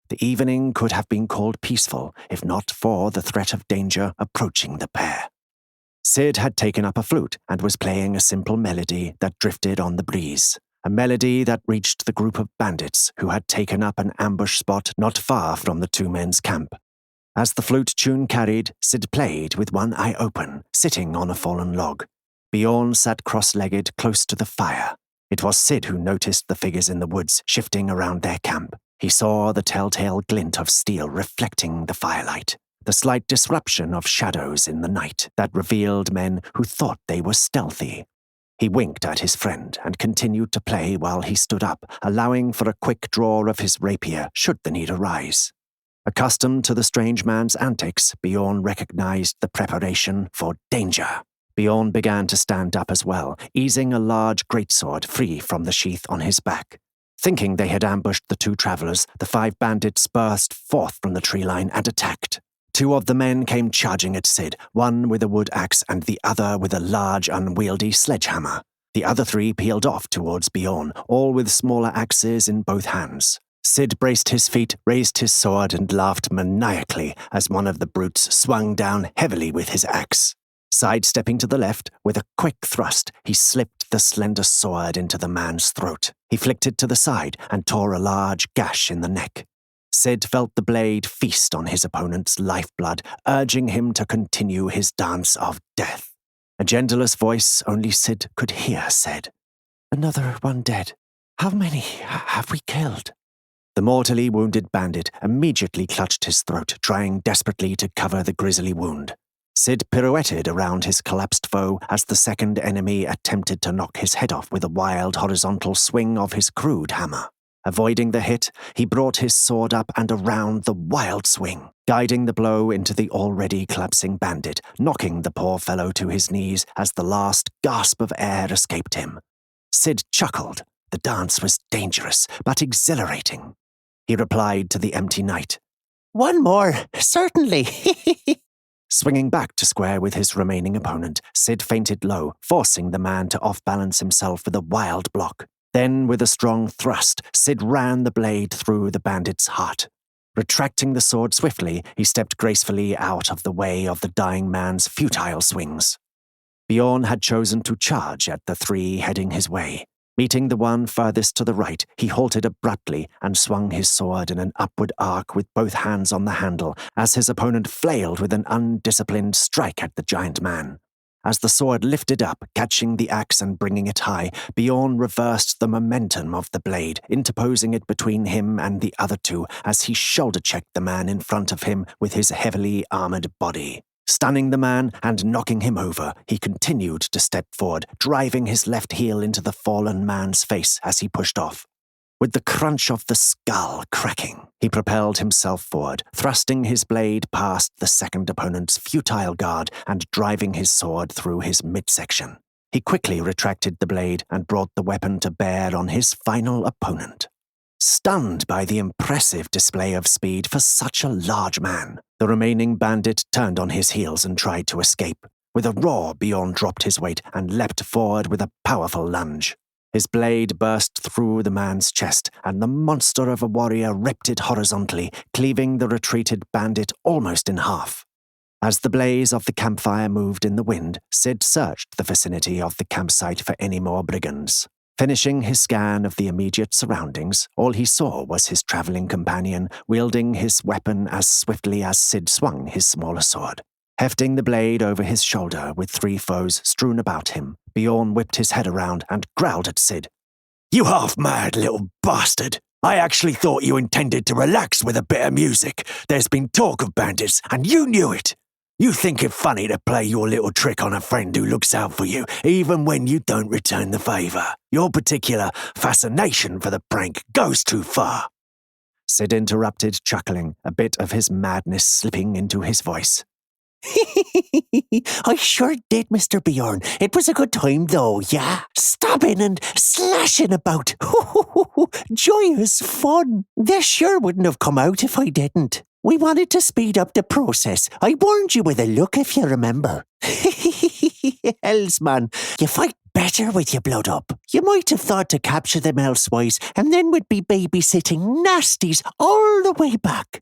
The evening could have been called peaceful if not for the threat of danger approaching the pair. Sid had taken up a flute and was playing a simple melody that drifted on the breeze, a melody that reached the group of bandits who had taken up an ambush spot not far from the two men's camp. As the flute tune carried, Sid played with one eye open, sitting on a fallen log. Bjorn sat cross-legged close to the fire. It was Sid who noticed the figures in the woods shifting around their camp. He saw the telltale glint of steel reflecting the firelight, the slight disruption of shadows in the night that revealed men who thought they were stealthy. He winked at his friend and continued to play while he stood up, allowing for a quick draw of his rapier should the need arise. Accustomed to the strange man's antics, Bjorn recognized the preparation for danger. Bjorn began to stand up as well, easing a large greatsword free from the sheath on his back. Thinking they had ambushed the two travelers, the 5 bandits burst forth from the tree line and attacked. 2 of the men came charging at Sid, one with a wood axe and the other with a large, unwieldy sledgehammer. The other 3 peeled off towards Bjorn, all with smaller axes in both hands. Sid braced his feet, raised his sword, and laughed maniacally as one of the brutes swung down heavily with his axe. Sidestepping to the left, with a quick thrust, he slipped the slender sword into the man's throat. He flicked it to the side and tore a large gash in the neck. Sid felt the blade feast on his opponent's lifeblood, urging him to continue his dance of death. A genderless voice only Sid could hear said, "Another one dead. How many have we killed?" The mortally wounded bandit immediately clutched his throat, trying desperately to cover the grisly wound. Sid pirouetted around his collapsed foe as the second enemy attempted to knock his head off with a wild horizontal swing of his crude hammer. Avoiding the hit, he brought his sword up and around the wild swing, guiding the blow into the already collapsing bandit, knocking the poor fellow to his knees as the last gasp of air escaped him. Sid chuckled. The dance was dangerous, but exhilarating. He replied to the empty night, "One more, certainly." Swinging back to square with his remaining opponent, Sid fainted low, forcing the man to off-balance himself with a wild block. Then, with a strong thrust, Sid ran the blade through the bandit's heart. Retracting the sword swiftly, he stepped gracefully out of the way of the dying man's futile swings. Bjorn had chosen to charge at the 3 heading his way. Meeting the one furthest to the right, he halted abruptly and swung his sword in an upward arc with both hands on the handle as his opponent flailed with an undisciplined strike at the giant man. As the sword lifted up, catching the axe and bringing it high, Bjorn reversed the momentum of the blade, interposing it between him and the other 2 as he shoulder-checked the man in front of him with his heavily armored body. Stunning the man and knocking him over, he continued to step forward, driving his left heel into the fallen man's face as he pushed off. With the crunch of the skull cracking, he propelled himself forward, thrusting his blade past the second opponent's futile guard and driving his sword through his midsection. He quickly retracted the blade and brought the weapon to bear on his final opponent. Stunned by the impressive display of speed for such a large man, the remaining bandit turned on his heels and tried to escape. With a roar, Bjorn dropped his weight and leapt forward with a powerful lunge. His blade burst through the man's chest, and the monster of a warrior ripped it horizontally, cleaving the retreated bandit almost in half. As the blaze of the campfire moved in the wind, Sid searched the vicinity of the campsite for any more brigands. Finishing his scan of the immediate surroundings, all he saw was his traveling companion wielding his weapon as swiftly as Sid swung his smaller sword. Hefting the blade over his shoulder with 3 foes strewn about him, Bjorn whipped his head around and growled at Sid. "You half-mad little bastard! I actually thought you intended to relax with a bit of music. There's been talk of bandits, and you knew it. You think it funny to play your little trick on a friend who looks out for you, even when you don't return the favour. Your particular fascination for the prank goes too far." Sid interrupted, chuckling, a bit of his madness slipping into his voice. "I sure did, Mr. Bjorn. It was a good time, though, yeah? Stabbing and slashing about. Joyous fun. This sure wouldn't have come out if I didn't. We wanted to speed up the process. I warned you with a look, if you remember." Hells, man, you fight better with your blood up. You might have thought to capture them elsewise, and then we'd be babysitting nasties all the way back.